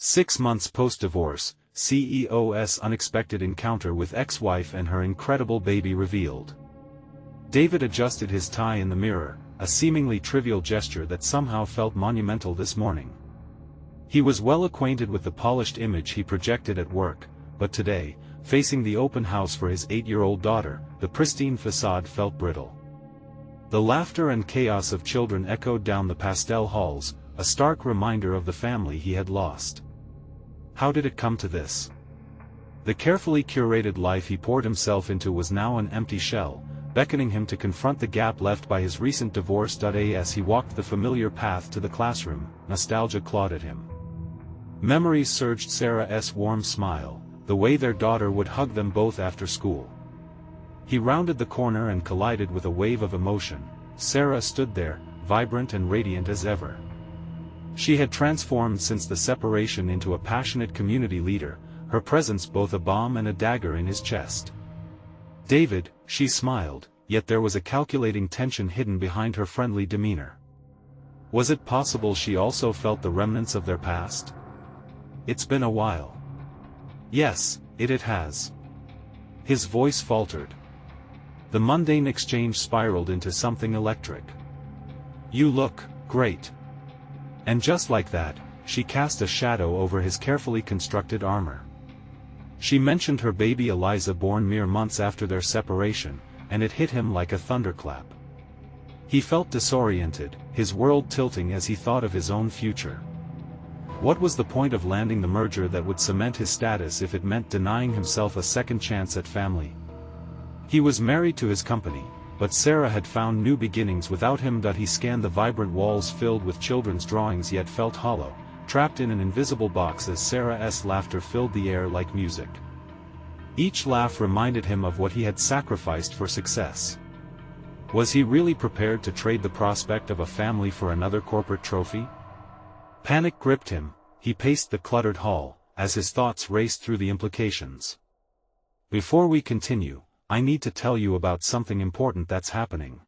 6 months post-divorce, CEO's unexpected encounter with ex-wife and her incredible baby revealed. David adjusted his tie in the mirror, a seemingly trivial gesture that somehow felt monumental this morning. He was well acquainted with the polished image he projected at work, but today, facing the open house for his 8-year-old daughter, the pristine facade felt brittle. The laughter and chaos of children echoed down the pastel halls, a stark reminder of the family he had lost. How did it come to this? The carefully curated life he poured himself into was now an empty shell, beckoning him to confront the gap left by his recent divorce. As he walked the familiar path to the classroom, nostalgia clawed at him. Memories surged: Sarah's warm smile, the way their daughter would hug them both after school. He rounded the corner and collided with a wave of emotion. Sarah stood there, vibrant and radiant as ever. She had transformed since the separation into a passionate community leader, her presence both a balm and a dagger in his chest. David, she smiled, yet there was a calculating tension hidden behind her friendly demeanor. Was it possible she also felt the remnants of their past? It's been a while. Yes, it has. His voice faltered. The mundane exchange spiraled into something electric. You look great. And just like that, she cast a shadow over his carefully constructed armor. She mentioned her baby Eliza, born mere months after their separation, and it hit him like a thunderclap. He felt disoriented, his world tilting as he thought of his own future. What was the point of landing the merger that would cement his status if it meant denying himself a second chance at family? He was married to his company, but Sarah had found new beginnings without him. He scanned the vibrant walls filled with children's drawings, yet felt hollow, trapped in an invisible box as Sarah's laughter filled the air like music. Each laugh reminded him of what he had sacrificed for success. Was he really prepared to trade the prospect of a family for another corporate trophy? Panic gripped him. He paced the cluttered hall, as his thoughts raced through the implications. Before we continue, I need to tell you about something important that's happening.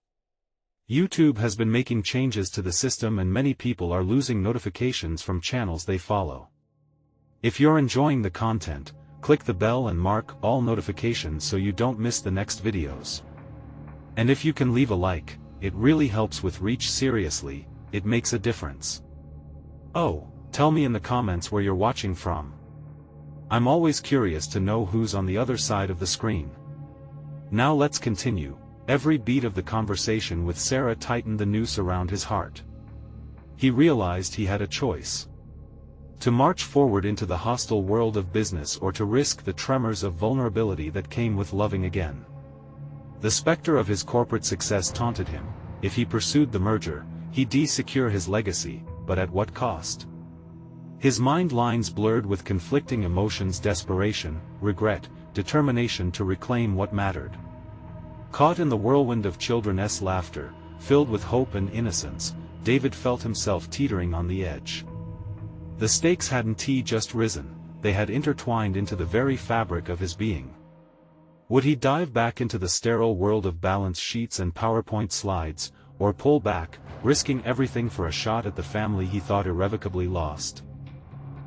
YouTube has been making changes to the system and many people are losing notifications from channels they follow. If you're enjoying the content, click the bell and mark all notifications so you don't miss the next videos. And if you can leave a like, it really helps with reach. Seriously, it makes a difference. Oh, tell me in the comments where you're watching from. I'm always curious to know who's on the other side of the screen. Now let's continue. Every beat of the conversation with Sarah tightened the noose around his heart. He realized he had a choice. To march forward into the hostile world of business or to risk the tremors of vulnerability that came with loving again. The specter of his corporate success taunted him. If he pursued the merger, he'd secure his legacy, but at what cost? His mind lines blurred with conflicting emotions: desperation, regret, determination to reclaim what mattered. Caught in the whirlwind of children's laughter, filled with hope and innocence, David felt himself teetering on the edge. The stakes hadn't just risen, they had intertwined into the very fabric of his being. Would he dive back into the sterile world of balance sheets and PowerPoint slides, or pull back, risking everything for a shot at the family he thought irrevocably lost?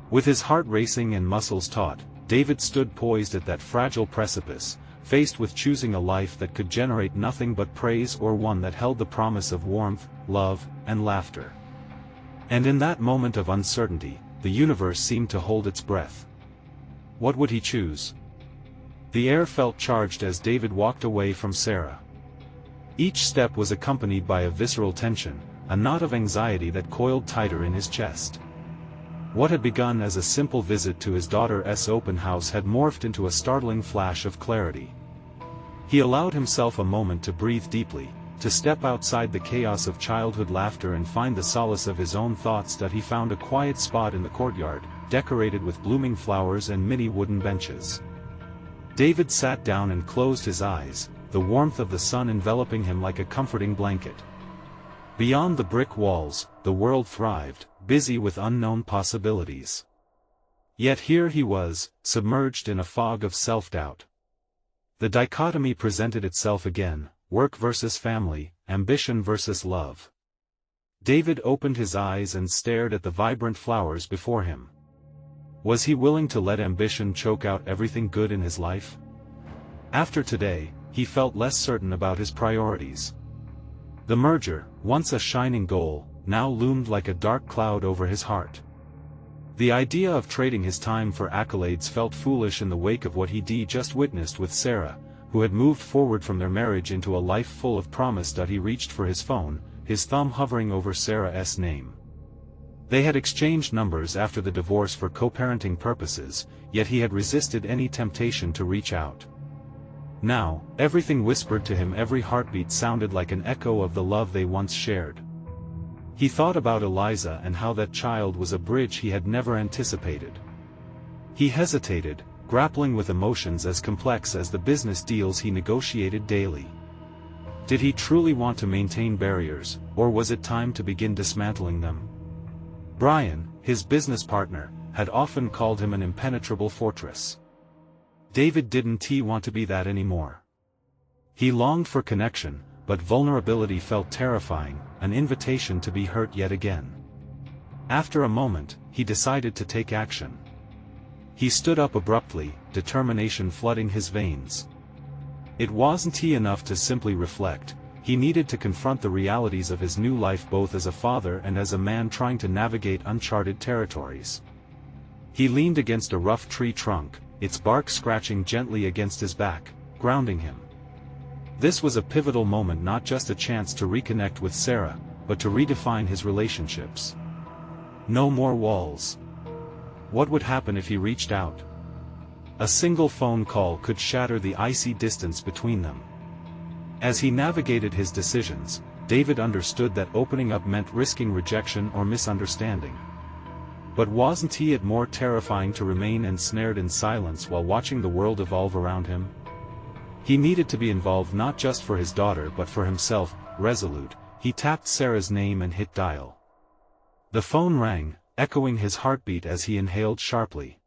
With his heart racing and muscles taut, David stood poised at that fragile precipice, faced with choosing a life that could generate nothing but praise or one that held the promise of warmth, love, and laughter. And in that moment of uncertainty, the universe seemed to hold its breath. What would he choose? The air felt charged as David walked away from Sarah. Each step was accompanied by a visceral tension, a knot of anxiety that coiled tighter in his chest. What had begun as a simple visit to his daughter's open house had morphed into a startling flash of clarity. He allowed himself a moment to breathe deeply, to step outside the chaos of childhood laughter and find the solace of his own thoughts. He found a quiet spot in the courtyard, decorated with blooming flowers and mini wooden benches. David sat down and closed his eyes, the warmth of the sun enveloping him like a comforting blanket. Beyond the brick walls, the world thrived, busy with unknown possibilities. Yet here he was, submerged in a fog of self-doubt. The dichotomy presented itself again: work versus family, ambition versus love. David opened his eyes and stared at the vibrant flowers before him. Was he willing to let ambition choke out everything good in his life? After today, he felt less certain about his priorities. The merger, once a shining goal, now loomed like a dark cloud over his heart. The idea of trading his time for accolades felt foolish in the wake of what he just witnessed with Sarah, who had moved forward from their marriage into a life full of promise. He reached for his phone, his thumb hovering over Sarah's name. They had exchanged numbers after the divorce for co-parenting purposes, yet he had resisted any temptation to reach out. Now, everything whispered to him, every heartbeat sounded like an echo of the love they once shared. He thought about Eliza and how that child was a bridge he had never anticipated. He hesitated, grappling with emotions as complex as the business deals he negotiated daily. Did he truly want to maintain barriers, or was it time to begin dismantling them? Brian, his business partner, had often called him an impenetrable fortress. David didn't want to be that anymore. He longed for connection, but vulnerability felt terrifying, an invitation to be hurt yet again. After a moment, he decided to take action. He stood up abruptly, determination flooding his veins. It wasn't enough to simply reflect, he needed to confront the realities of his new life both as a father and as a man trying to navigate uncharted territories. He leaned against a rough tree trunk, its bark scratching gently against his back, grounding him. This was a pivotal moment, not just a chance to reconnect with Sarah, but to redefine his relationships. No more walls. What would happen if he reached out? A single phone call could shatter the icy distance between them. As he navigated his decisions, David understood that opening up meant risking rejection or misunderstanding. But wasn't it more terrifying to remain ensnared in silence while watching the world evolve around him? He needed to be involved, not just for his daughter but for himself. Resolute, he tapped Sarah's name and hit dial. The phone rang, echoing his heartbeat as he inhaled sharply.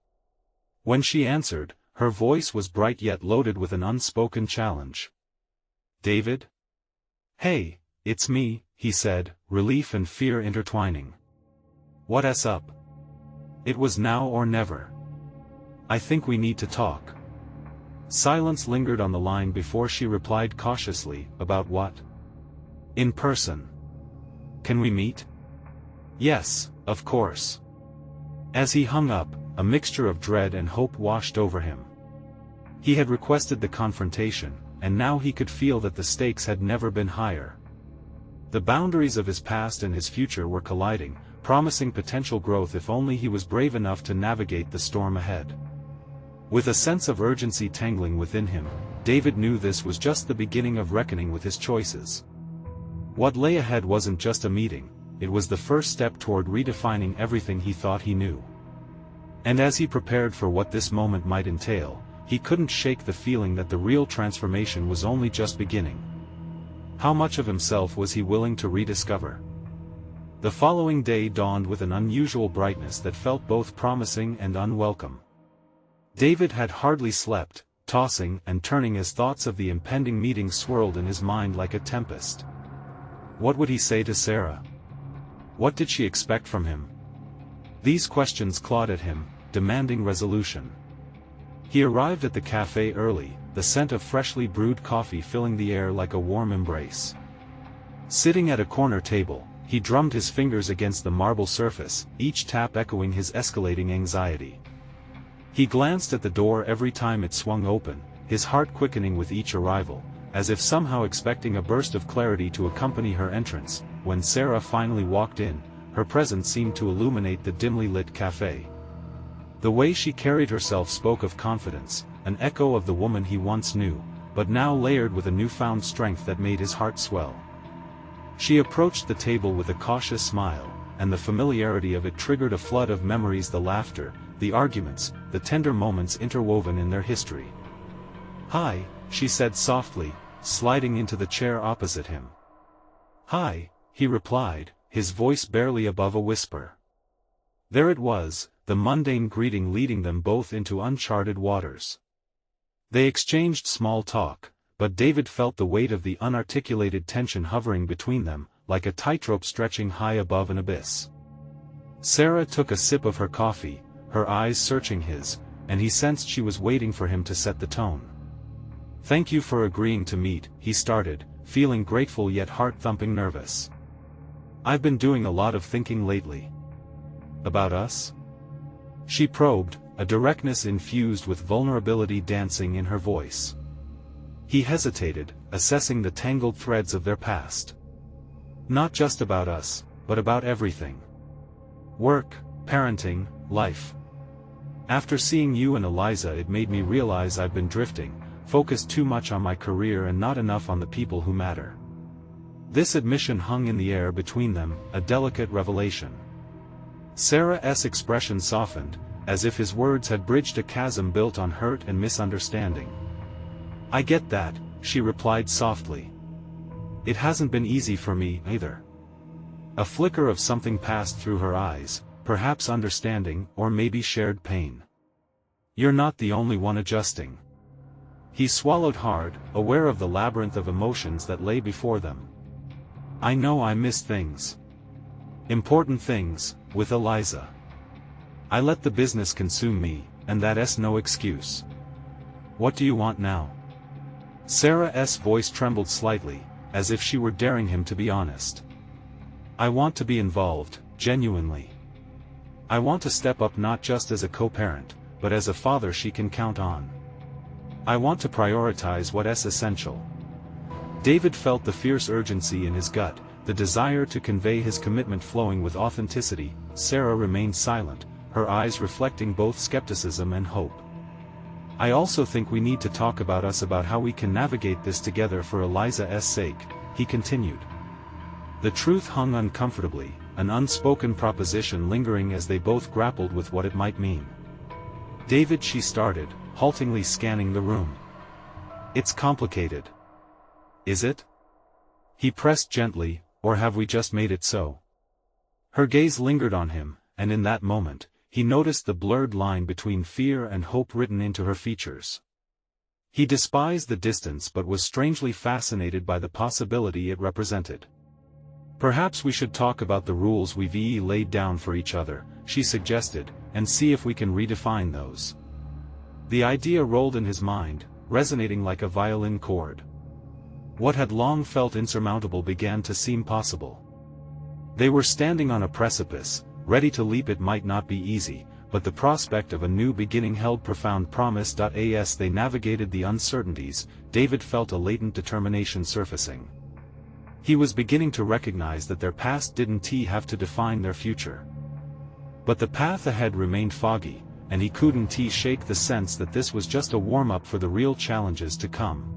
When she answered, her voice was bright yet loaded with an unspoken challenge. "David?" "Hey, it's me," he said, relief and fear intertwining. "What's up?" It was now or never. "I think we need to talk." Silence lingered on the line before she replied cautiously, "About what?" "In person. Can we meet?" "Yes, of course." As he hung up, a mixture of dread and hope washed over him. He had requested the confrontation, and now he could feel that the stakes had never been higher. The boundaries of his past and his future were colliding, promising potential growth if only he was brave enough to navigate the storm ahead. With a sense of urgency tangling within him, David knew this was just the beginning of reckoning with his choices. What lay ahead wasn't just a meeting, it was the first step toward redefining everything he thought he knew. And as he prepared for what this moment might entail, he couldn't shake the feeling that the real transformation was only just beginning. How much of himself was he willing to rediscover? The following day dawned with an unusual brightness that felt both promising and unwelcome. David had hardly slept, tossing and turning as thoughts of the impending meeting swirled in his mind like a tempest. What would he say to Sarah? What did she expect from him? These questions clawed at him, demanding resolution. He arrived at the cafe early, the scent of freshly brewed coffee filling the air like a warm embrace. Sitting at a corner table, he drummed his fingers against the marble surface, each tap echoing his escalating anxiety. He glanced at the door every time it swung open, his heart quickening with each arrival, as if somehow expecting a burst of clarity to accompany her entrance. When Sarah finally walked in, her presence seemed to illuminate the dimly lit cafe. The way she carried herself spoke of confidence, an echo of the woman he once knew, but now layered with a newfound strength that made his heart swell. She approached the table with a cautious smile, and the familiarity of it triggered a flood of memories, the laughter, the arguments, the tender moments interwoven in their history. "Hi," she said softly, sliding into the chair opposite him. "Hi," he replied, his voice barely above a whisper. There it was, the mundane greeting leading them both into uncharted waters. They exchanged small talk, but David felt the weight of the unarticulated tension hovering between them, like a tightrope stretching high above an abyss. Sarah took a sip of her coffee, her eyes searching his, and he sensed she was waiting for him to set the tone. "Thank you for agreeing to meet," he started, feeling grateful yet heart-thumping nervous. "I've been doing a lot of thinking lately." "About us?" she probed, a directness infused with vulnerability dancing in her voice. He hesitated, assessing the tangled threads of their past. "Not just about us, but about everything. Work, parenting, life. After seeing you and Eliza, it made me realize I've been drifting, focused too much on my career and not enough on the people who matter." This admission hung in the air between them, a delicate revelation. Sarah's expression softened, as if his words had bridged a chasm built on hurt and misunderstanding. "I get that," she replied softly. "It hasn't been easy for me, either." A flicker of something passed through her eyes, perhaps understanding, or maybe shared pain. "You're not the only one adjusting." He swallowed hard, aware of the labyrinth of emotions that lay before them. "I know I missed things. Important things, with Eliza. I let the business consume me, and that's no excuse. What do you want now?" Sarah's voice trembled slightly, as if she were daring him to be honest. "I want to be involved, genuinely. I want to step up not just as a co-parent, but as a father she can count on. I want to prioritize what's essential." David felt the fierce urgency in his gut, the desire to convey his commitment flowing with authenticity. Sarah remained silent, her eyes reflecting both skepticism and hope. "I also think we need to talk about how we can navigate this together for Eliza's sake," he continued. The truth hung uncomfortably, an unspoken proposition lingering as they both grappled with what it might mean. "David," she started, haltingly scanning the room. "It's complicated." "Is it?" he pressed gently, "or have we just made it so?" Her gaze lingered on him, and in that moment, he noticed the blurred line between fear and hope written into her features. He despised the distance but was strangely fascinated by the possibility it represented. "Perhaps we should talk about the rules we've laid down for each other," she suggested, "and see if we can redefine those." The idea rolled in his mind, resonating like a violin chord. What had long felt insurmountable began to seem possible. They were standing on a precipice, ready to leap. It might not be easy, but the prospect of a new beginning held profound promise. As they navigated the uncertainties, David felt a latent determination surfacing. He was beginning to recognize that their past didn't have to define their future. But the path ahead remained foggy, and he couldn't shake the sense that this was just a warm-up for the real challenges to come.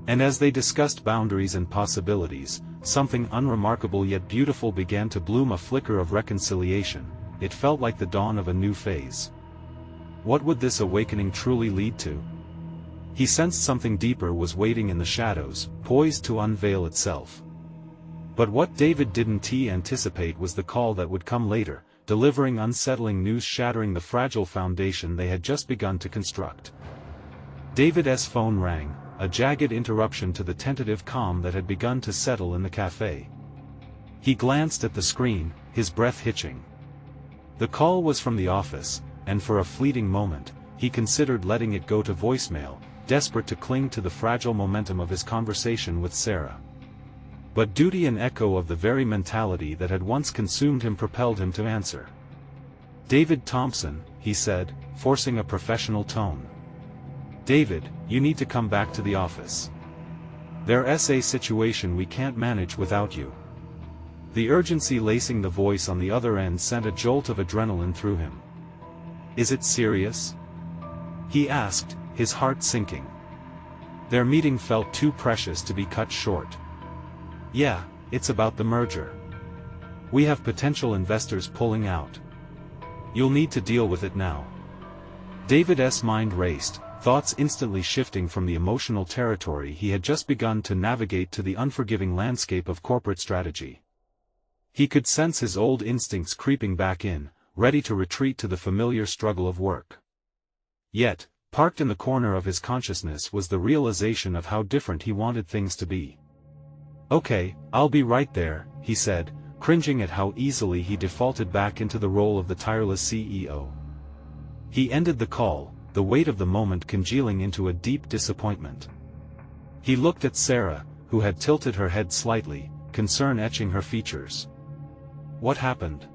And as they discussed boundaries and possibilities, something unremarkable yet beautiful began to bloom, a flicker of reconciliation. It felt like the dawn of a new phase. What would this awakening truly lead to? He sensed something deeper was waiting in the shadows, poised to unveil itself. But what David didn't anticipate was the call that would come later, delivering unsettling news, shattering the fragile foundation they had just begun to construct. David's phone rang, a jagged interruption to the tentative calm that had begun to settle in the cafe. He glanced at the screen, his breath hitching. The call was from the office, and for a fleeting moment, he considered letting it go to voicemail, desperate to cling to the fragile momentum of his conversation with Sarah. But duty, an echo of the very mentality that had once consumed him, propelled him to answer. "David Thompson," he said, forcing a professional tone. "David, you need to come back to the office. There's a situation we can't manage without you." The urgency lacing the voice on the other end sent a jolt of adrenaline through him. "Is it serious?" he asked, his heart sinking. Their meeting felt too precious to be cut short. "Yeah, it's about the merger. We have potential investors pulling out. You'll need to deal with it now." David's mind raced, thoughts instantly shifting from the emotional territory he had just begun to navigate to the unforgiving landscape of corporate strategy. He could sense his old instincts creeping back in, ready to retreat to the familiar struggle of work. Yet, parked in the corner of his consciousness was the realization of how different he wanted things to be. "Okay, I'll be right there," he said, cringing at how easily he defaulted back into the role of the tireless CEO. He ended the call, the weight of the moment congealing into a deep disappointment. He looked at Sarah, who had tilted her head slightly, concern etching her features. "What happened?"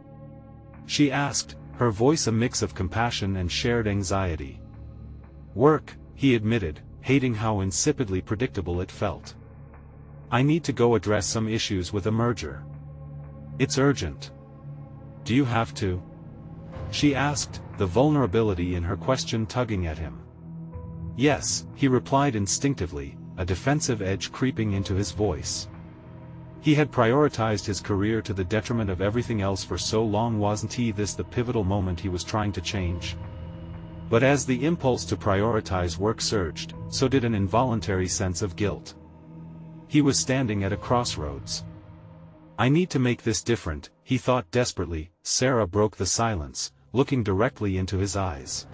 she asked, her voice a mix of compassion and shared anxiety. "Work," he admitted, hating how insipidly predictable it felt. "I need to go address some issues with a merger. It's urgent." "Do you have to?" she asked, the vulnerability in her question tugging at him. "Yes," he replied instinctively, a defensive edge creeping into his voice. He had prioritized his career to the detriment of everything else for so long. Wasn't this the pivotal moment he was trying to change? But as the impulse to prioritize work surged, so did an involuntary sense of guilt. He was standing at a crossroads. "I need to make this different," he thought desperately. Sarah broke the silence, looking directly into his eyes.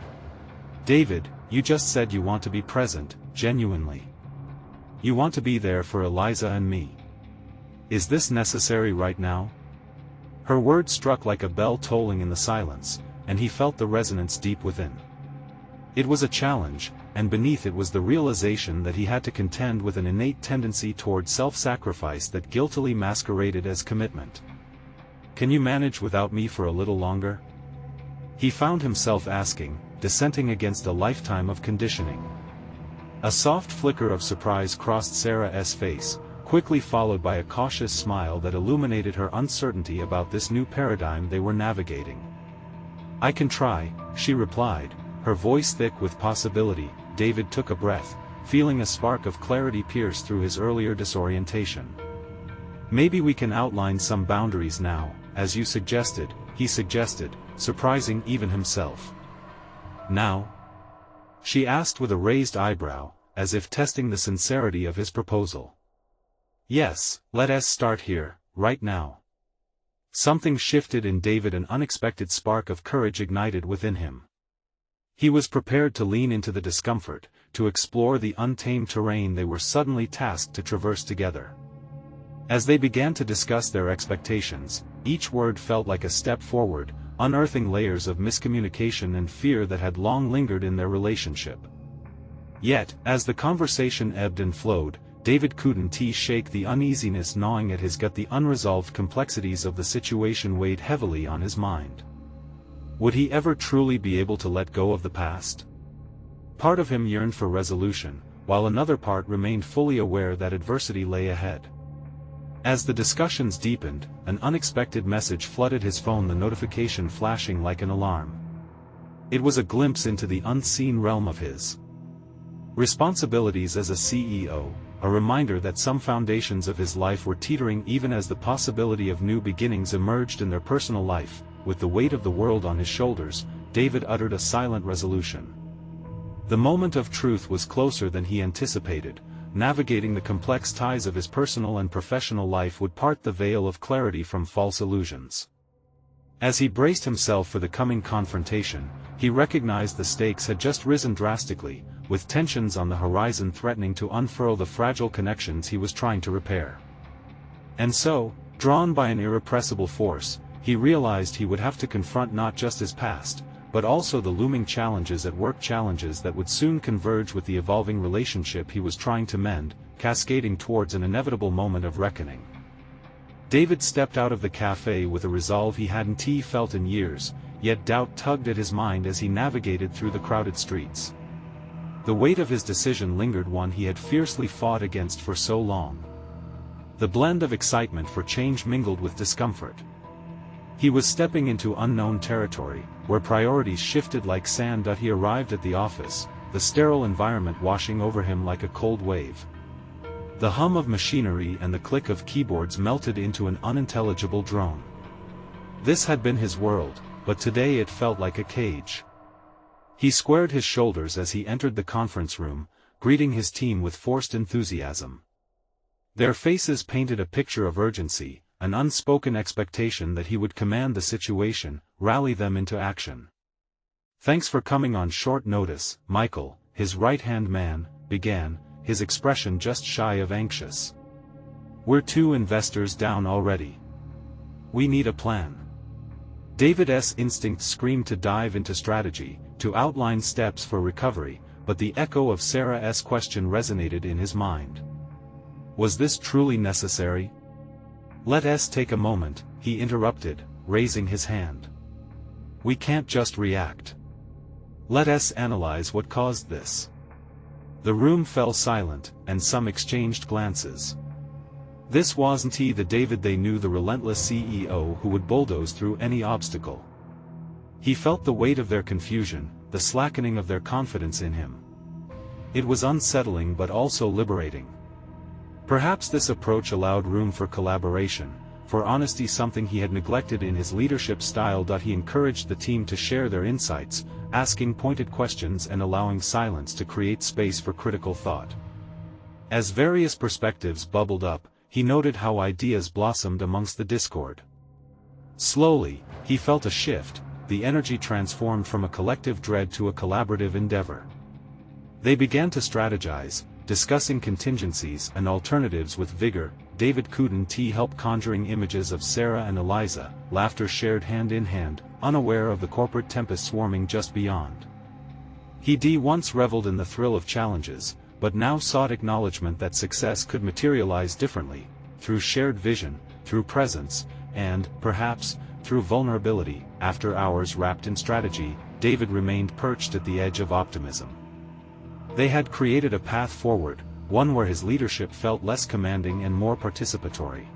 "David, you just said you want to be present, genuinely. You want to be there for Eliza and me. Is this necessary right now?" Her words struck like a bell tolling in the silence, and he felt the resonance deep within. It was a challenge, and beneath it was the realization that he had to contend with an innate tendency toward self-sacrifice that guiltily masqueraded as commitment. "Can you manage without me for a little longer?" he found himself asking, dissenting against a lifetime of conditioning. A soft flicker of surprise crossed Sarah's face, quickly followed by a cautious smile that illuminated her uncertainty about this new paradigm they were navigating. "I can try," she replied, her voice thick with possibility. David took a breath, feeling a spark of clarity pierce through his earlier disorientation. "Maybe we can outline some boundaries now, as you suggested," he suggested, surprising even himself. "Now?" she asked with a raised eyebrow, as if testing the sincerity of his proposal. "Yes, let us start here, right now." Something shifted in David, an unexpected spark of courage ignited within him. He was prepared to lean into the discomfort, to explore the untamed terrain they were suddenly tasked to traverse together. As they began to discuss their expectations, each word felt like a step forward, unearthing layers of miscommunication and fear that had long lingered in their relationship. Yet, as the conversation ebbed and flowed, David couldn't shake the uneasiness gnawing at his gut. The unresolved complexities of the situation weighed heavily on his mind. Would he ever truly be able to let go of the past? Part of him yearned for resolution, while another part remained fully aware that adversity lay ahead. As the discussions deepened, an unexpected message flooded his phone, the notification flashing like an alarm. It was a glimpse into the unseen realm of his responsibilities as a CEO, a reminder that some foundations of his life were teetering even as the possibility of new beginnings emerged in their personal life. With the weight of the world on his shoulders, David uttered a silent resolution. The moment of truth was closer than he anticipated. Navigating the complex ties of his personal and professional life would part the veil of clarity from false illusions. As he braced himself for the coming confrontation, he recognized the stakes had just risen drastically, with tensions on the horizon threatening to unfurl the fragile connections he was trying to repair. And so, drawn by an irrepressible force, he realized he would have to confront not just his past, but also the looming challenges at work, challenges that would soon converge with the evolving relationship he was trying to mend, cascading towards an inevitable moment of reckoning. David stepped out of the cafe with a resolve he hadn't felt in years, yet doubt tugged at his mind as he navigated through the crowded streets. The weight of his decision lingered, one he had fiercely fought against for so long. The blend of excitement for change mingled with discomfort. He was stepping into unknown territory, where priorities shifted like sand. He arrived at the office, the sterile environment washing over him like a cold wave. The hum of machinery and the click of keyboards melted into an unintelligible drone. This had been his world, but today it felt like a cage. He squared his shoulders as he entered the conference room, greeting his team with forced enthusiasm. Their faces painted a picture of urgency, an unspoken expectation that he would command the situation, rally them into action. "Thanks for coming on short notice," Michael, his right-hand man, began, his expression just shy of anxious. "We're 2 investors down already. We need a plan." David's instinct screamed to dive into strategy, to outline steps for recovery, but the echo of Sarah's question resonated in his mind. Was this truly necessary? Let us take a moment, he interrupted, raising his hand. We can't just react. Let us analyze what caused this. The room fell silent, and some exchanged glances. This wasn't the David they knew, the relentless CEO who would bulldoze through any obstacle. He felt the weight of their confusion, the slackening of their confidence in him. It was unsettling but also liberating. Perhaps this approach allowed room for collaboration, for honesty, something he had neglected in his leadership style. He encouraged the team to share their insights, asking pointed questions and allowing silence to create space for critical thought. As various perspectives bubbled up, he noted how ideas blossomed amongst the discord. Slowly, he felt a shift, the energy transformed from a collective dread to a collaborative endeavor. They began to strategize, discussing contingencies and alternatives with vigor. David couldn't help conjuring images of Sarah and Eliza, laughter shared hand in hand, unaware of the corporate tempest swarming just beyond. He once reveled in the thrill of challenges, but now sought acknowledgement that success could materialize differently, through shared vision, through presence, and, perhaps, through vulnerability. After hours wrapped in strategy, David remained perched at the edge of optimism. They had created a path forward, one where his leadership felt less commanding and more participatory.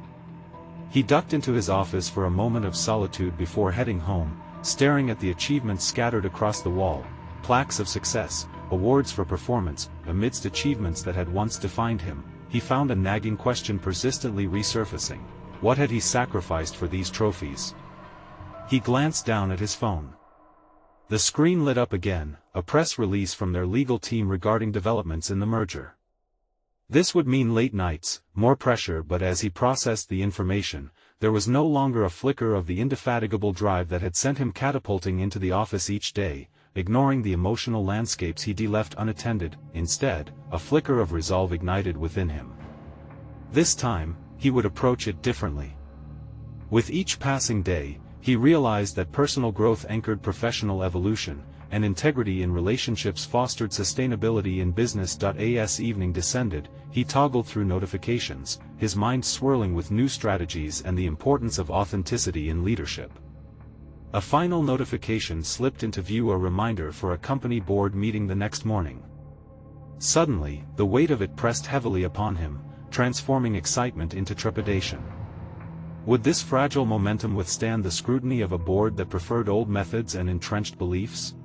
He ducked into his office for a moment of solitude before heading home, staring at the achievements scattered across the wall, plaques of success, awards for performance. Amidst achievements that had once defined him, he found a nagging question persistently resurfacing. What had he sacrificed for these trophies? He glanced down at his phone. The screen lit up again, a press release from their legal team regarding developments in the merger. This would mean late nights, more pressure, but as he processed the information, there was no longer a flicker of the indefatigable drive that had sent him catapulting into the office each day, ignoring the emotional landscapes he left unattended. Instead, a flicker of resolve ignited within him. This time, he would approach it differently. With each passing day, he realized that personal growth anchored professional evolution, and integrity in relationships fostered sustainability in business. As evening descended, he toggled through notifications, his mind swirling with new strategies and the importance of authenticity in leadership. A final notification slipped into view, a reminder for a company board meeting the next morning. Suddenly, the weight of it pressed heavily upon him, transforming excitement into trepidation. Would this fragile momentum withstand the scrutiny of a board that preferred old methods and entrenched beliefs?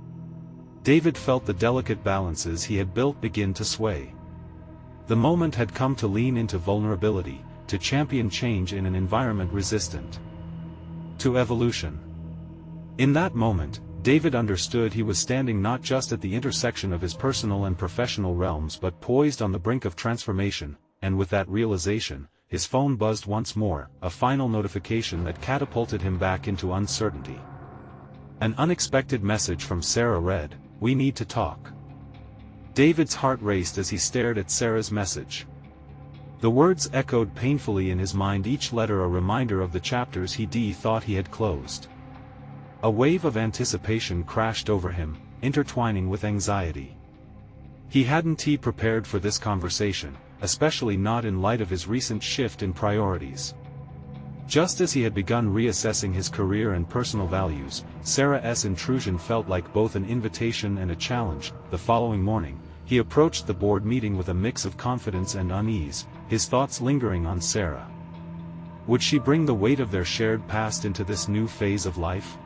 David felt the delicate balances he had built begin to sway. The moment had come to lean into vulnerability, to champion change in an environment resistant to evolution. In that moment, David understood he was standing not just at the intersection of his personal and professional realms but poised on the brink of transformation, and with that realization, his phone buzzed once more, a final notification that catapulted him back into uncertainty. An unexpected message from Sarah read, "We need to talk." David's heart raced as he stared at Sarah's message. The words echoed painfully in his mind, each letter a reminder of the chapters he thought he had closed. A wave of anticipation crashed over him, intertwining with anxiety. He hadn't prepared for this conversation, especially not in light of his recent shift in priorities. Just as he had begun reassessing his career and personal values, Sarah's intrusion felt like both an invitation and a challenge. The following morning, he approached the board meeting with a mix of confidence and unease, his thoughts lingering on Sarah. Would she bring the weight of their shared past into this new phase of life?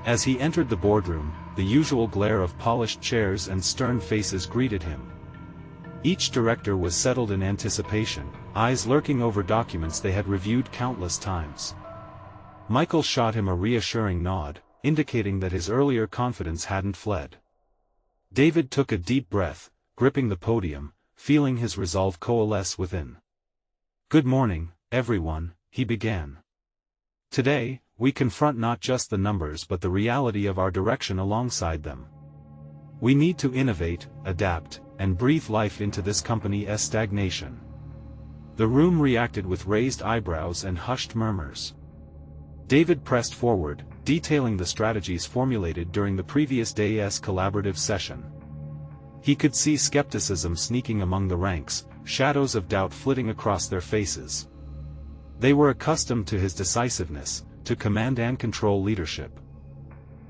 As he entered the boardroom, the usual glare of polished chairs and stern faces greeted him. Each director was settled in anticipation, eyes lurking over documents they had reviewed countless times. Michael shot him a reassuring nod, indicating that his earlier confidence hadn't fled. David took a deep breath, gripping the podium, feeling his resolve coalesce within. "Good morning, everyone," he began. "Today, we confront not just the numbers but the reality of our direction alongside them. We need to innovate, adapt, and breathe life into this company's stagnation." The room reacted with raised eyebrows and hushed murmurs. David pressed forward, detailing the strategies formulated during the previous day's collaborative session. He could see skepticism sneaking among the ranks, shadows of doubt flitting across their faces. They were accustomed to his decisiveness, to command and control leadership.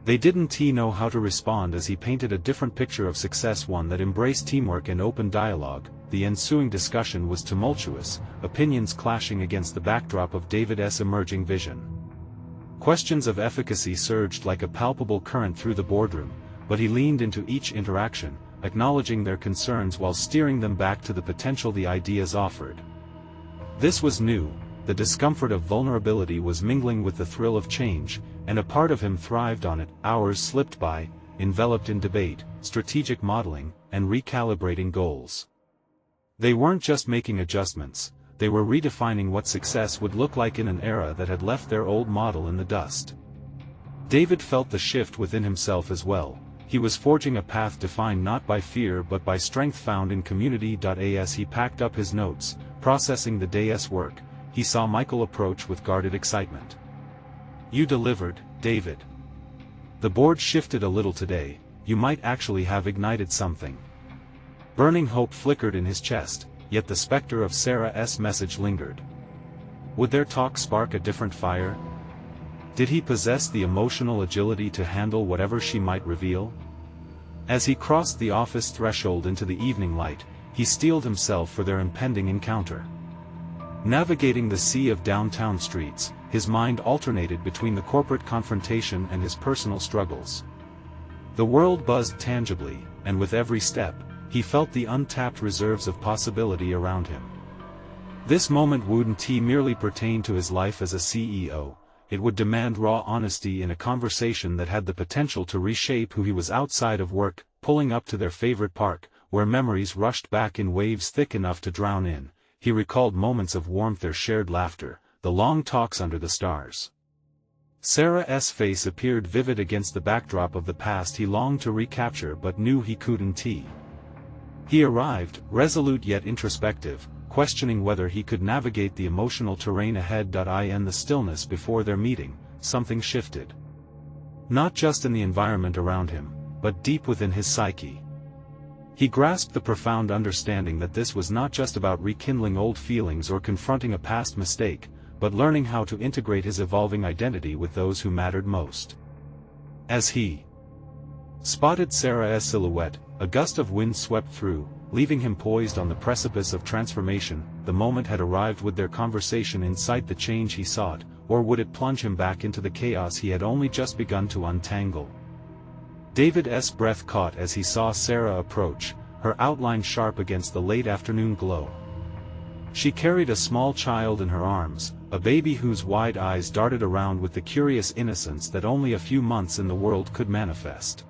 They didn't know how to respond as he painted a different picture of success, one that embraced teamwork and open dialogue. The ensuing discussion was tumultuous, opinions clashing against the backdrop of David's emerging vision. Questions of efficacy surged like a palpable current through the boardroom, but he leaned into each interaction, acknowledging their concerns while steering them back to the potential the ideas offered. This was new. The discomfort of vulnerability was mingling with the thrill of change, and a part of him thrived on it. Hours slipped by, enveloped in debate, strategic modeling, and recalibrating goals. They weren't just making adjustments, they were redefining what success would look like in an era that had left their old model in the dust. David felt the shift within himself as well. He was forging a path defined not by fear but by strength found in community. As he packed up his notes, processing the day's work, he saw Michael approach with guarded excitement. "You delivered, David. The board shifted a little today, you might actually have ignited something." Burning hope flickered in his chest, yet the specter of Sarah's message lingered. Would their talk spark a different fire? Did he possess the emotional agility to handle whatever she might reveal? As he crossed the office threshold into the evening light, he steeled himself for their impending encounter. Navigating the sea of downtown streets, his mind alternated between the corporate confrontation and his personal struggles. The world buzzed tangibly, and with every step, he felt the untapped reserves of possibility around him. This moment wouldn't merely pertain to his life as a CEO, it would demand raw honesty in a conversation that had the potential to reshape who he was outside of work. Pulling up to their favorite park, where memories rushed back in waves thick enough to drown in, he recalled moments of warmth, their shared laughter, the long talks under the stars. Sarah's face appeared vivid against the backdrop of the past he longed to recapture but knew he couldn't. He arrived, resolute yet introspective, questioning whether he could navigate the emotional terrain ahead. In the stillness before their meeting, something shifted. Not just in the environment around him, but deep within his psyche. He grasped the profound understanding that this was not just about rekindling old feelings or confronting a past mistake, but learning how to integrate his evolving identity with those who mattered most. As he spotted Sarah's silhouette, a gust of wind swept through, leaving him poised on the precipice of transformation. The moment had arrived. Would their conversation incite the change he sought, or would it plunge him back into the chaos he had only just begun to untangle? David's breath caught as he saw Sarah approach, her outline sharp against the late afternoon glow. She carried a small child in her arms, a baby whose wide eyes darted around with the curious innocence that only a few months in the world could manifest.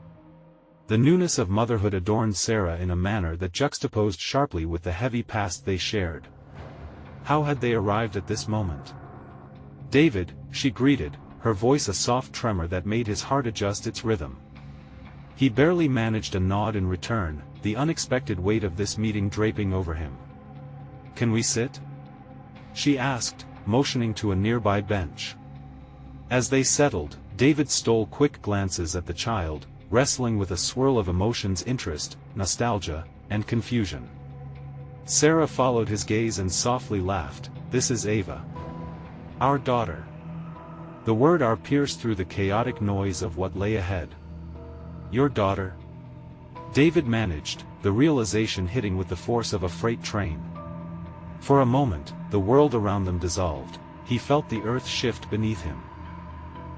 The newness of motherhood adorned Sarah in a manner that juxtaposed sharply with the heavy past they shared. How had they arrived at this moment? "David," she greeted, her voice a soft tremor that made his heart adjust its rhythm. He barely managed a nod in return, the unexpected weight of this meeting draping over him. "Can we sit?" she asked, motioning to a nearby bench. As they settled, David stole quick glances at the child, wrestling with a swirl of emotions: interest, nostalgia, and confusion. Sarah followed his gaze and softly laughed. "This is Ava. Our daughter." The word "our" pierced through the chaotic noise of what lay ahead. "Your daughter?" David managed, the realization hitting with the force of a freight train. For a moment, the world around them dissolved. He felt the earth shift beneath him.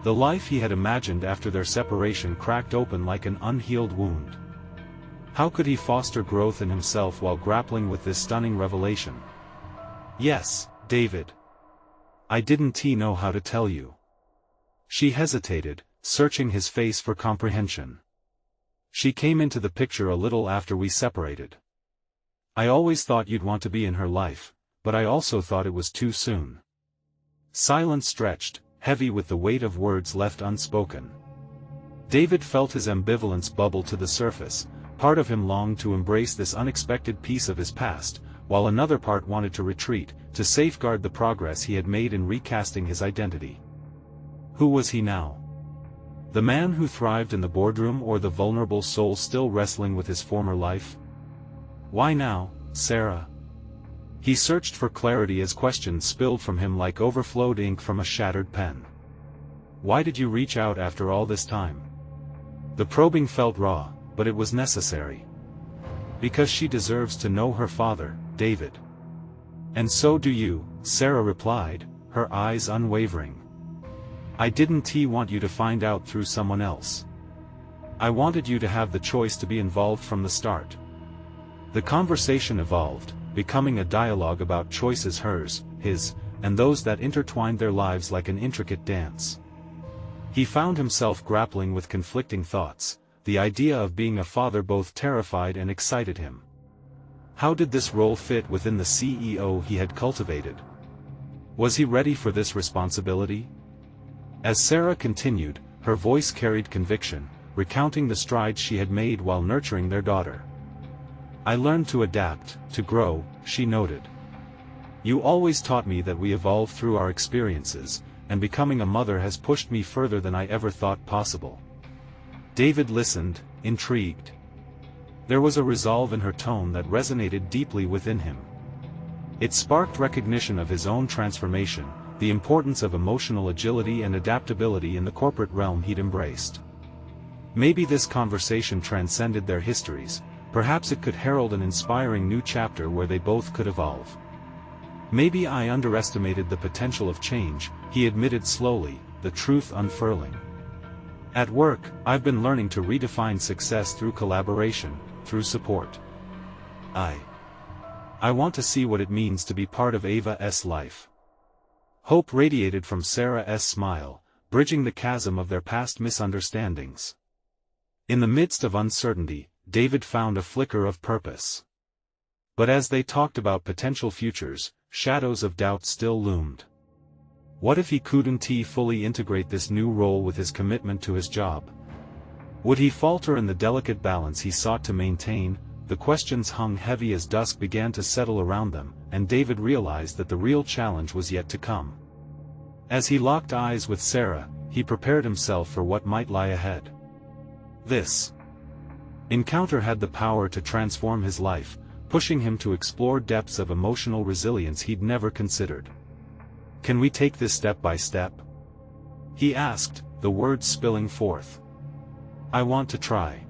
The life he had imagined after their separation cracked open like an unhealed wound. How could he foster growth in himself while grappling with this stunning revelation? "Yes, David. I didn't know how to tell you." She hesitated, searching his face for comprehension. "She came into the picture a little after we separated. I always thought you'd want to be in her life, but I also thought it was too soon." Silence stretched, heavy with the weight of words left unspoken. David felt his ambivalence bubble to the surface. Part of him longed to embrace this unexpected piece of his past, while another part wanted to retreat, to safeguard the progress he had made in recasting his identity. Who was he now? The man who thrived in the boardroom or the vulnerable soul still wrestling with his former life? Why now, Sarah? He searched for clarity as questions spilled from him like overflowed ink from a shattered pen. Why did you reach out after all this time? The probing felt raw, but it was necessary. Because she deserves to know her father, David. And so do you, Sarah replied, her eyes unwavering. I didn't want you to find out through someone else. I wanted you to have the choice to be involved from the start. The conversation evolved, becoming a dialogue about choices hers, his, and those that intertwined their lives like an intricate dance. He found himself grappling with conflicting thoughts. The idea of being a father both terrified and excited him. How did this role fit within the CEO he had cultivated? Was he ready for this responsibility? As Sarah continued, her voice carried conviction, recounting the strides she had made while nurturing their daughter. I learned to adapt, to grow, she noted. You always taught me that we evolve through our experiences, and becoming a mother has pushed me further than I ever thought possible. David listened, intrigued. There was a resolve in her tone that resonated deeply within him. It sparked recognition of his own transformation, the importance of emotional agility and adaptability in the corporate realm he'd embraced. Maybe this conversation transcended their histories, perhaps it could herald an inspiring new chapter where they both could evolve. Maybe I underestimated the potential of change, he admitted slowly, the truth unfurling. At work, I've been learning to redefine success through collaboration, through support. I want to see what it means to be part of Ava's life. Hope radiated from Sarah's smile, bridging the chasm of their past misunderstandings. In the midst of uncertainty, David found a flicker of purpose. But as they talked about potential futures, shadows of doubt still loomed. What if he couldn't fully integrate this new role with his commitment to his job? Would he falter in the delicate balance he sought to maintain? The questions hung heavy as dusk began to settle around them, and David realized that the real challenge was yet to come. As he locked eyes with Sarah, he prepared himself for what might lie ahead. This encounter had the power to transform his life, pushing him to explore depths of emotional resilience he'd never considered. Can we take this step by step? He asked, the words spilling forth. I want to try.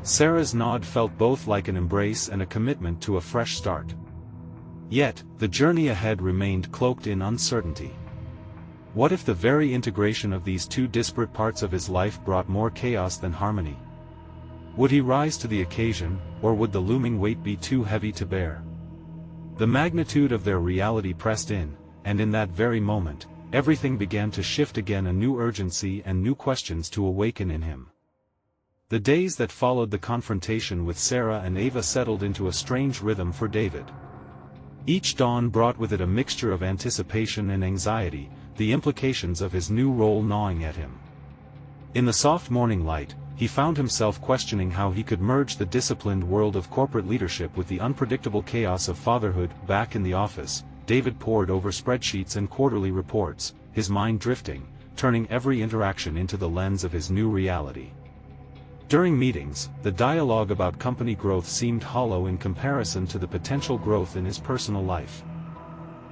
Sarah's nod felt both like an embrace and a commitment to a fresh start. Yet, the journey ahead remained cloaked in uncertainty. What if the very integration of these two disparate parts of his life brought more chaos than harmony? Would he rise to the occasion, or would the looming weight be too heavy to bear? The magnitude of their reality pressed in, and in that very moment, everything began to shift again, a new urgency and new questions to awaken in him. The days that followed the confrontation with Sarah and Ava settled into a strange rhythm for David. Each dawn brought with it a mixture of anticipation and anxiety, the implications of his new role gnawing at him. In the soft morning light, he found himself questioning how he could merge the disciplined world of corporate leadership with the unpredictable chaos of fatherhood. Back in the office, David pored over spreadsheets and quarterly reports, his mind drifting, turning every interaction into the lens of his new reality. During meetings, the dialogue about company growth seemed hollow in comparison to the potential growth in his personal life.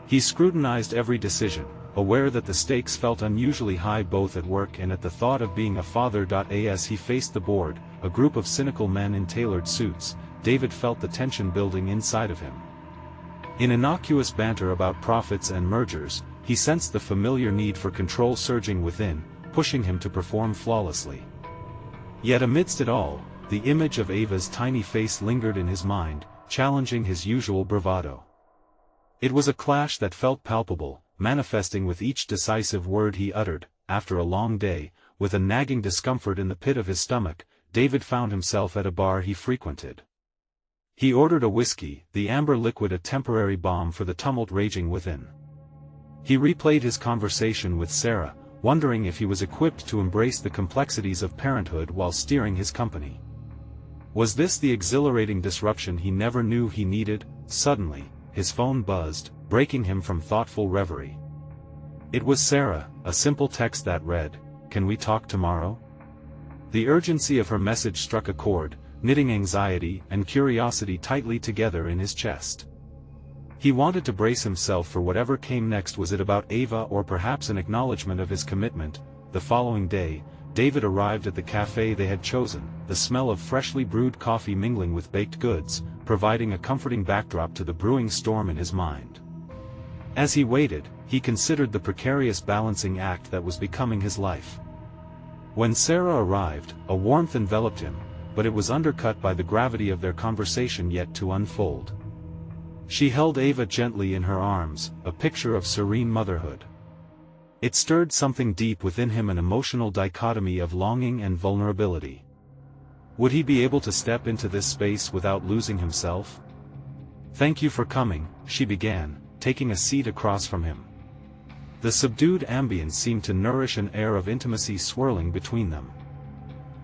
He scrutinized every decision, aware that the stakes felt unusually high both at work and at the thought of being a father. As he faced the board, a group of cynical men in tailored suits, David felt the tension building inside of him. In innocuous banter about profits and mergers, he sensed the familiar need for control surging within, pushing him to perform flawlessly. Yet amidst it all, the image of Ava's tiny face lingered in his mind, challenging his usual bravado. It was a clash that felt palpable, manifesting with each decisive word he uttered. After a long day, with a nagging discomfort in the pit of his stomach, David found himself at a bar he frequented. He ordered a whiskey, the amber liquid a temporary balm for the tumult raging within. He replayed his conversation with Sarah, wondering if he was equipped to embrace the complexities of parenthood while steering his company. Was this the exhilarating disruption he never knew he needed? Suddenly, his phone buzzed, breaking him from thoughtful reverie. It was Sarah, a simple text that read, "Can we talk tomorrow?" The urgency of her message struck a chord, knitting anxiety and curiosity tightly together in his chest. He wanted to brace himself for whatever came next. Was it about Ava, or perhaps an acknowledgement of his commitment? The following day, David arrived at the cafe they had chosen, the smell of freshly brewed coffee mingling with baked goods, providing a comforting backdrop to the brewing storm in his mind. As he waited, he considered the precarious balancing act that was becoming his life. When Sarah arrived, a warmth enveloped him, but it was undercut by the gravity of their conversation yet to unfold. She held Ava gently in her arms, a picture of serene motherhood. It stirred something deep within him, an emotional dichotomy of longing and vulnerability. Would he be able to step into this space without losing himself? "Thank you for coming," she began, taking a seat across from him. The subdued ambience seemed to nourish an air of intimacy swirling between them.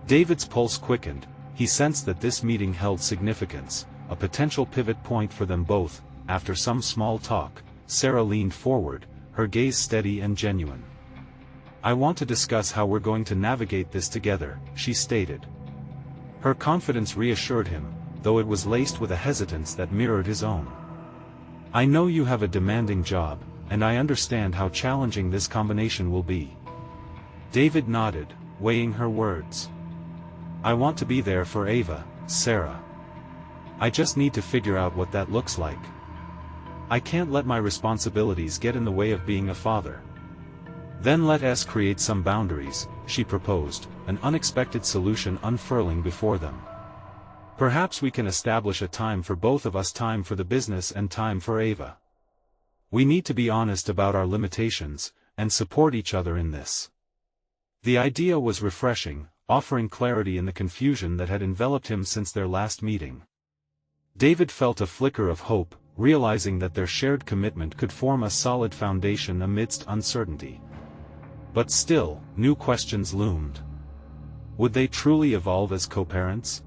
David's pulse quickened. He sensed that this meeting held significance, a potential pivot point for them both. After some small talk, Sarah leaned forward, her gaze steady and genuine. "I want to discuss how we're going to navigate this together," she stated. Her confidence reassured him, though it was laced with a hesitance that mirrored his own. "I know you have a demanding job, and I understand how challenging this combination will be." David nodded, weighing her words. "I want to be there for Ava, Sarah. I just need to figure out what that looks like. I can't let my responsibilities get in the way of being a father." "Then let us create some boundaries," she proposed, an unexpected solution unfurling before them. "Perhaps we can establish a time for both of us, time for the business and time for Ava. We need to be honest about our limitations, and support each other in this." The idea was refreshing, offering clarity in the confusion that had enveloped him since their last meeting. David felt a flicker of hope, realizing that their shared commitment could form a solid foundation amidst uncertainty. But still, new questions loomed. Would they truly evolve as co-parents?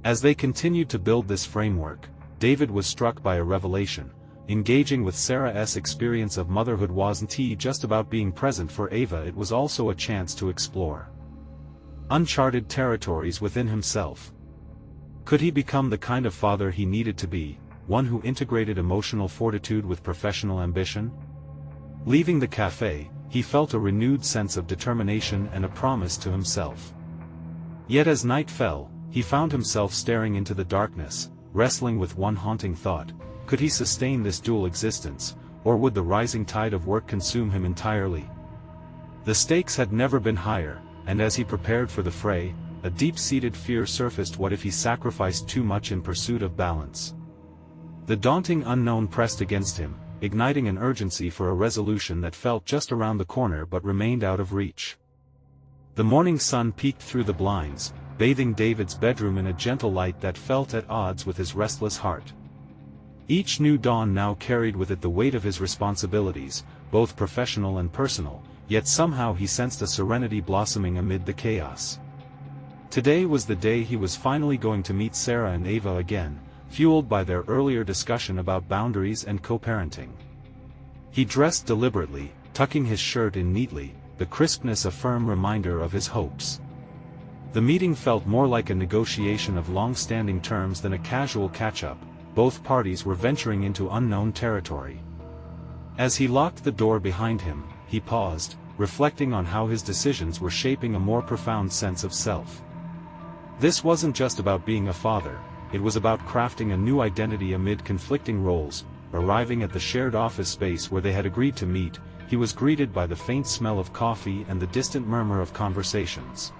As they continued to build this framework, David was struck by a revelation. Engaging with Sarah's experience of motherhood wasn't just about being present for Ava, it was also a chance to explore uncharted territories within himself. Could he become the kind of father he needed to be, one who integrated emotional fortitude with professional ambition? Leaving the cafe, he felt a renewed sense of determination and a promise to himself. Yet as night fell, he found himself staring into the darkness, wrestling with one haunting thought: could he sustain this dual existence, or would the rising tide of work consume him entirely? The stakes had never been higher, and as he prepared for the fray, a deep-seated fear surfaced. What if he sacrificed too much in pursuit of balance? The daunting unknown pressed against him, igniting an urgency for a resolution that felt just around the corner but remained out of reach. The morning sun peeked through the blinds, bathing David's bedroom in a gentle light that felt at odds with his restless heart. Each new dawn now carried with it the weight of his responsibilities, both professional and personal, yet somehow he sensed a serenity blossoming amid the chaos. Today was the day he was finally going to meet Sarah and Ava again, fueled by their earlier discussion about boundaries and co-parenting. He dressed deliberately, tucking his shirt in neatly, the crispness a firm reminder of his hopes. The meeting felt more like a negotiation of long-standing terms than a casual catch-up. Both parties were venturing into unknown territory. As he locked the door behind him, he paused, reflecting on how his decisions were shaping a more profound sense of self. This wasn't just about being a father, it was about crafting a new identity amid conflicting roles. Arriving at the shared office space where they had agreed to meet, he was greeted by the faint smell of coffee and the distant murmur of conversations.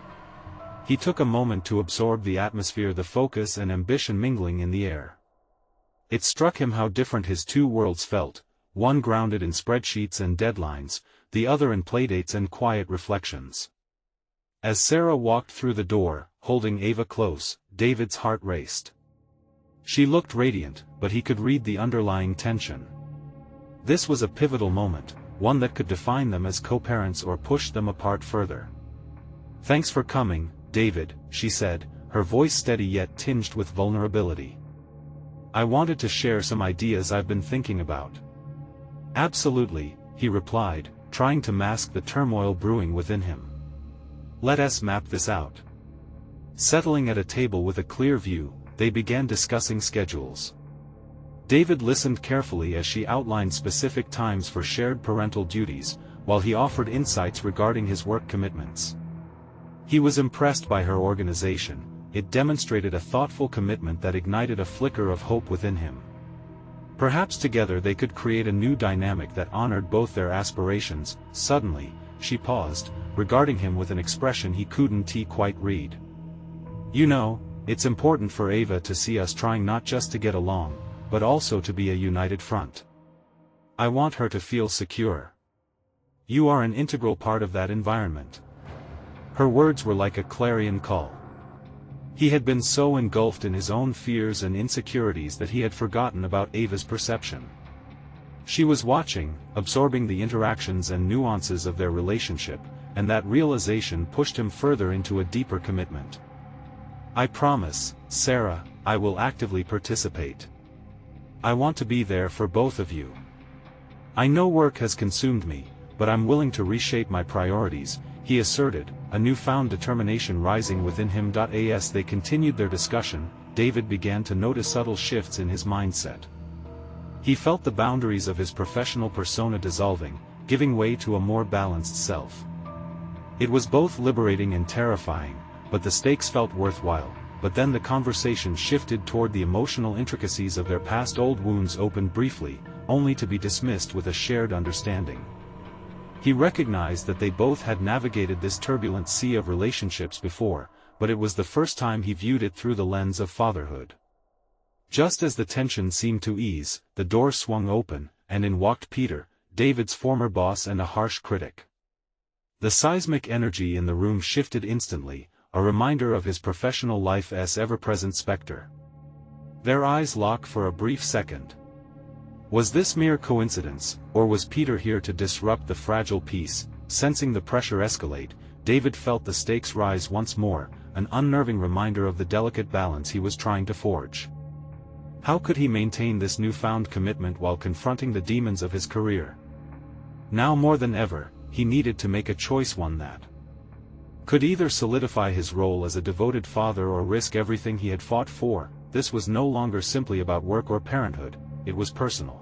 He took a moment to absorb the atmosphere, the focus and ambition mingling in the air. It struck him how different his two worlds felt, one grounded in spreadsheets and deadlines, the other in playdates and quiet reflections. As Sarah walked through the door, holding Ava close, David's heart raced. She looked radiant, but he could read the underlying tension. This was a pivotal moment, one that could define them as co-parents or push them apart further. "Thanks for coming, David," she said, her voice steady yet tinged with vulnerability. "I wanted to share some ideas I've been thinking about." "Absolutely," he replied, trying to mask the turmoil brewing within him. "Let us map this out." Settling at a table with a clear view, they began discussing schedules. David listened carefully as she outlined specific times for shared parental duties, while he offered insights regarding his work commitments. He was impressed by her organization. It demonstrated a thoughtful commitment that ignited a flicker of hope within him. Perhaps together they could create a new dynamic that honored both their aspirations. Suddenly, she paused, regarding him with an expression he couldn't quite read. "You know, it's important for Ava to see us trying not just to get along, but also to be a united front. I want her to feel secure. You are an integral part of that environment." Her words were like a clarion call. He had been so engulfed in his own fears and insecurities that he had forgotten about Ava's perception. She was watching, absorbing the interactions and nuances of their relationship, and that realization pushed him further into a deeper commitment. "I promise, Sarah, I will actively participate. I want to be there for both of you. I know work has consumed me, but I'm willing to reshape my priorities," he asserted, a newfound determination rising within him. As they continued their discussion, David began to notice subtle shifts in his mindset. He felt the boundaries of his professional persona dissolving, giving way to a more balanced self. It was both liberating and terrifying, but the stakes felt worthwhile. But then the conversation shifted toward the emotional intricacies of their past. Old wounds opened briefly, only to be dismissed with a shared understanding. He recognized that they both had navigated this turbulent sea of relationships before, but it was the first time he viewed it through the lens of fatherhood. Just as the tension seemed to ease, the door swung open, and in walked Peter, David's former boss and a harsh critic. The seismic energy in the room shifted instantly, a reminder of his professional life's ever-present specter. Their eyes locked for a brief second. Was this mere coincidence, or was Peter here to disrupt the fragile peace? Sensing the pressure escalate, David felt the stakes rise once more, an unnerving reminder of the delicate balance he was trying to forge. How could he maintain this newfound commitment while confronting the demons of his career? Now more than ever, he needed to make a choice, one that could either solidify his role as a devoted father or risk everything he had fought for. This was no longer simply about work or parenthood, it was personal.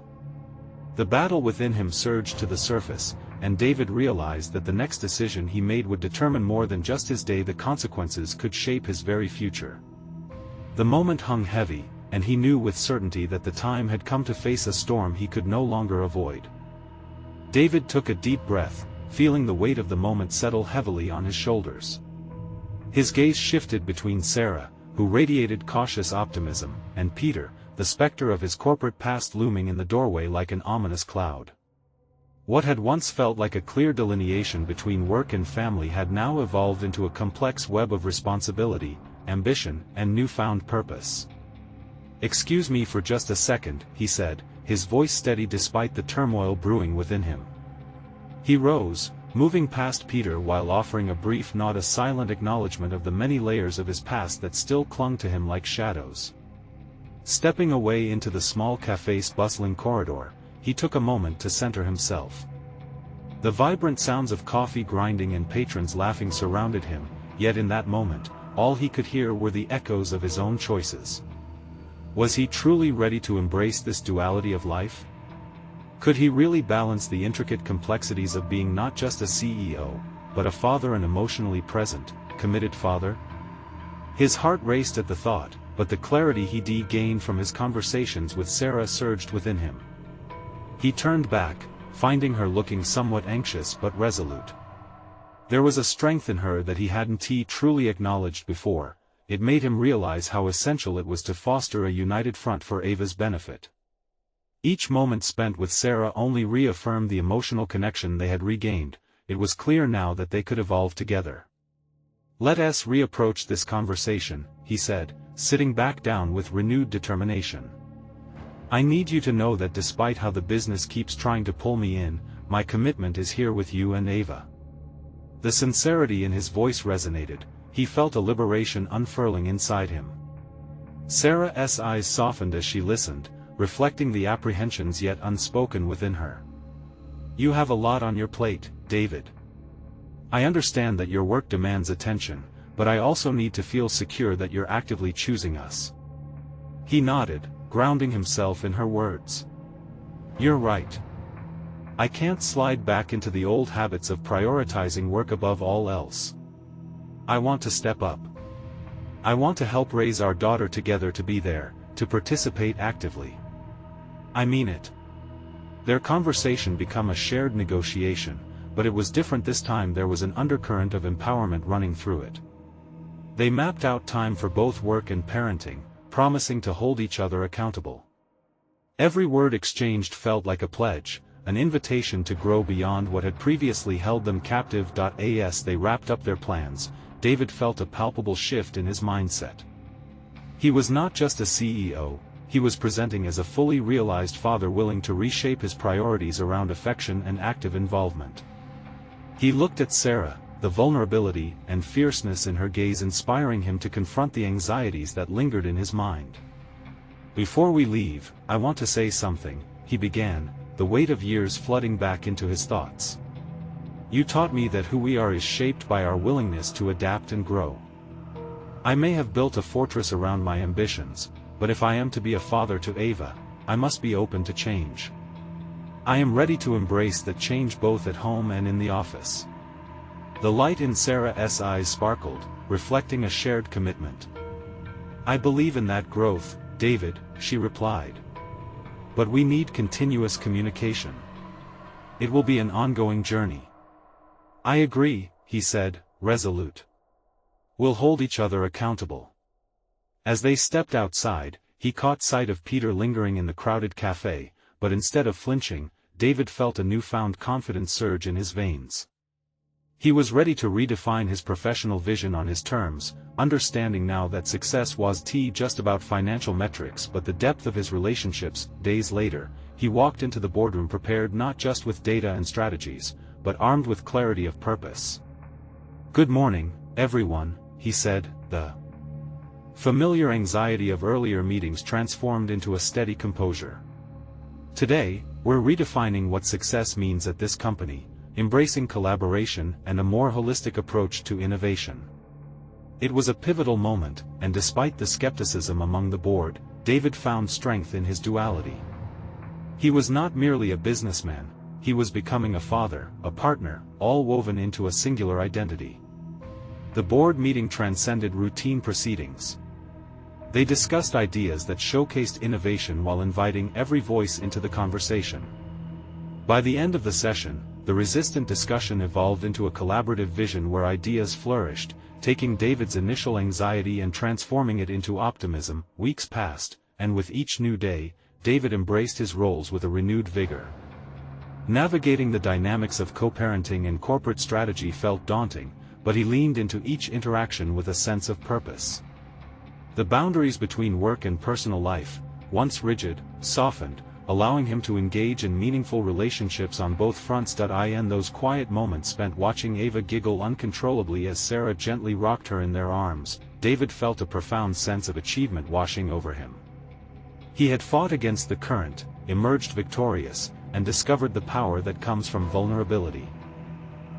The battle within him surged to the surface, and David realized that the next decision he made would determine more than just his day. The consequences could shape his very future. The moment hung heavy, and he knew with certainty that the time had come to face a storm he could no longer avoid. David took a deep breath, feeling the weight of the moment settle heavily on his shoulders. His gaze shifted between Sarah, who radiated cautious optimism, and Peter, the specter of his corporate past looming in the doorway like an ominous cloud. What had once felt like a clear delineation between work and family had now evolved into a complex web of responsibility, ambition, and newfound purpose. "Excuse me for just a second," he said, his voice steady despite the turmoil brewing within him. He rose, moving past Peter while offering a brief nod, a silent acknowledgement of the many layers of his past that still clung to him like shadows. Stepping away into the small cafe's bustling corridor, he took a moment to center himself. The vibrant sounds of coffee grinding and patrons laughing surrounded him, yet in that moment, all he could hear were the echoes of his own choices. Was he truly ready to embrace this duality of life? Could he really balance the intricate complexities of being not just a CEO, but a father, an emotionally present, committed father? His heart raced at the thought, but the clarity he gained from his conversations with Sarah surged within him. He turned back, finding her looking somewhat anxious but resolute. There was a strength in her that he hadn't truly acknowledged before. It made him realize how essential it was to foster a united front for Ava's benefit. Each moment spent with Sarah only reaffirmed the emotional connection they had regained. It was clear now that they could evolve together. "Let us reapproach this conversation," he said, sitting back down with renewed determination. "I need you to know that despite how the business keeps trying to pull me in, my commitment is here with you and Ava." The sincerity in his voice resonated. He felt a liberation unfurling inside him. Sarah's eyes softened as she listened, reflecting the apprehensions yet unspoken within her. "You have a lot on your plate, David. I understand that your work demands attention, but I also need to feel secure that you're actively choosing us." He nodded, grounding himself in her words. "You're right. I can't slide back into the old habits of prioritizing work above all else. I want to step up. I want to help raise our daughter together, to be there, to participate actively. I mean it." Their conversation became a shared negotiation, but it was different this time. There was an undercurrent of empowerment running through it. They mapped out time for both work and parenting, promising to hold each other accountable. Every word exchanged felt like a pledge, an invitation to grow beyond what had previously held them captive. As they wrapped up their plans, David felt a palpable shift in his mindset. He was not just a CEO, he was presenting as a fully realized father willing to reshape his priorities around affection and active involvement. He looked at Sarah, the vulnerability and fierceness in her gaze inspiring him to confront the anxieties that lingered in his mind. "Before we leave, I want to say something," he began, the weight of years flooding back into his thoughts. "You taught me that who we are is shaped by our willingness to adapt and grow. I may have built a fortress around my ambitions, but if I am to be a father to Ava, I must be open to change. I am ready to embrace that change both at home and in the office." The light in Sarah's eyes sparkled, reflecting a shared commitment. "I believe in that growth, David," she replied. "But we need continuous communication. It will be an ongoing journey." "I agree," he said, resolute. "We'll hold each other accountable." As they stepped outside, he caught sight of Peter lingering in the crowded cafe, but instead of flinching, David felt a newfound confidence surge in his veins. He was ready to redefine his professional vision on his terms, understanding now that success wasn't just about financial metrics but the depth of his relationships. Days later, he walked into the boardroom prepared not just with data and strategies, but armed with clarity of purpose. "Good morning, everyone," he said, the familiar anxiety of earlier meetings transformed into a steady composure. "Today, we're redefining what success means at this company, embracing collaboration and a more holistic approach to innovation." It was a pivotal moment, and despite the skepticism among the board, David found strength in his duality. He was not merely a businessman, he was becoming a father, a partner, all woven into a singular identity. The board meeting transcended routine proceedings. They discussed ideas that showcased innovation while inviting every voice into the conversation. By the end of the session, the resistant discussion evolved into a collaborative vision where ideas flourished, taking David's initial anxiety and transforming it into optimism. Weeks passed, and with each new day, David embraced his roles with a renewed vigor. Navigating the dynamics of co-parenting and corporate strategy felt daunting, but he leaned into each interaction with a sense of purpose. The boundaries between work and personal life, once rigid, softened, allowing him to engage in meaningful relationships on both fronts. In those quiet moments spent watching Ava giggle uncontrollably as Sarah gently rocked her in their arms, David felt a profound sense of achievement washing over him. He had fought against the current, emerged victorious, and discovered the power that comes from vulnerability.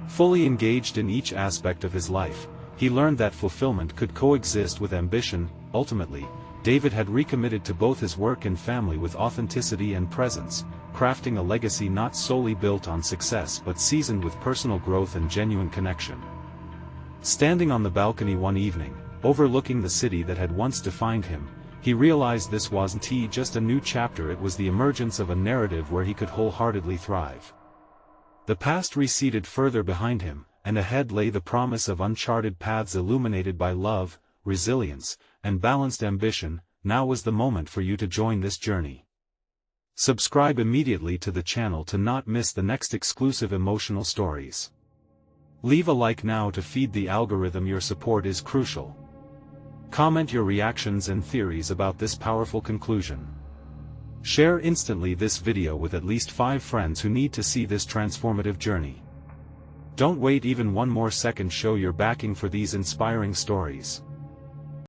Fully engaged in each aspect of his life, he learned that fulfillment could coexist with ambition. Ultimately, David had recommitted to both his work and family with authenticity and presence, crafting a legacy not solely built on success but seasoned with personal growth and genuine connection. Standing on the balcony one evening, overlooking the city that had once defined him, he realized this wasn't just a new chapter, it was the emergence of a narrative where he could wholeheartedly thrive. The past receded further behind him, and ahead lay the promise of uncharted paths illuminated by love, resilience, and balanced ambition. Now was the moment for you to join this journey. Subscribe immediately to the channel to not miss the next exclusive emotional stories. Leave a like now to feed the algorithm. Your support is crucial. Comment your reactions and theories about this powerful conclusion. Share instantly this video with at least 5 friends who need to see this transformative journey. Don't wait even one more second. Show your backing for these inspiring stories.